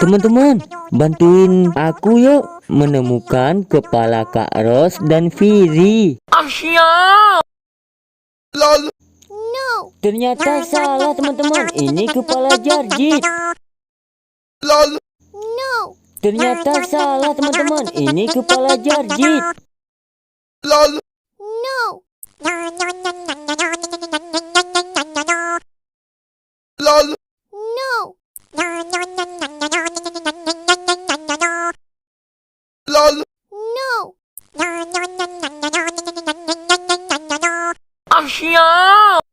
Teman-teman, bantuin aku yuk menemukan kepala Kak Ros dan Fizi. Ternyata salah teman-teman, ini kepala Jarjit. Ternyata salah teman-teman, ini kepala Jarjit. Asyik.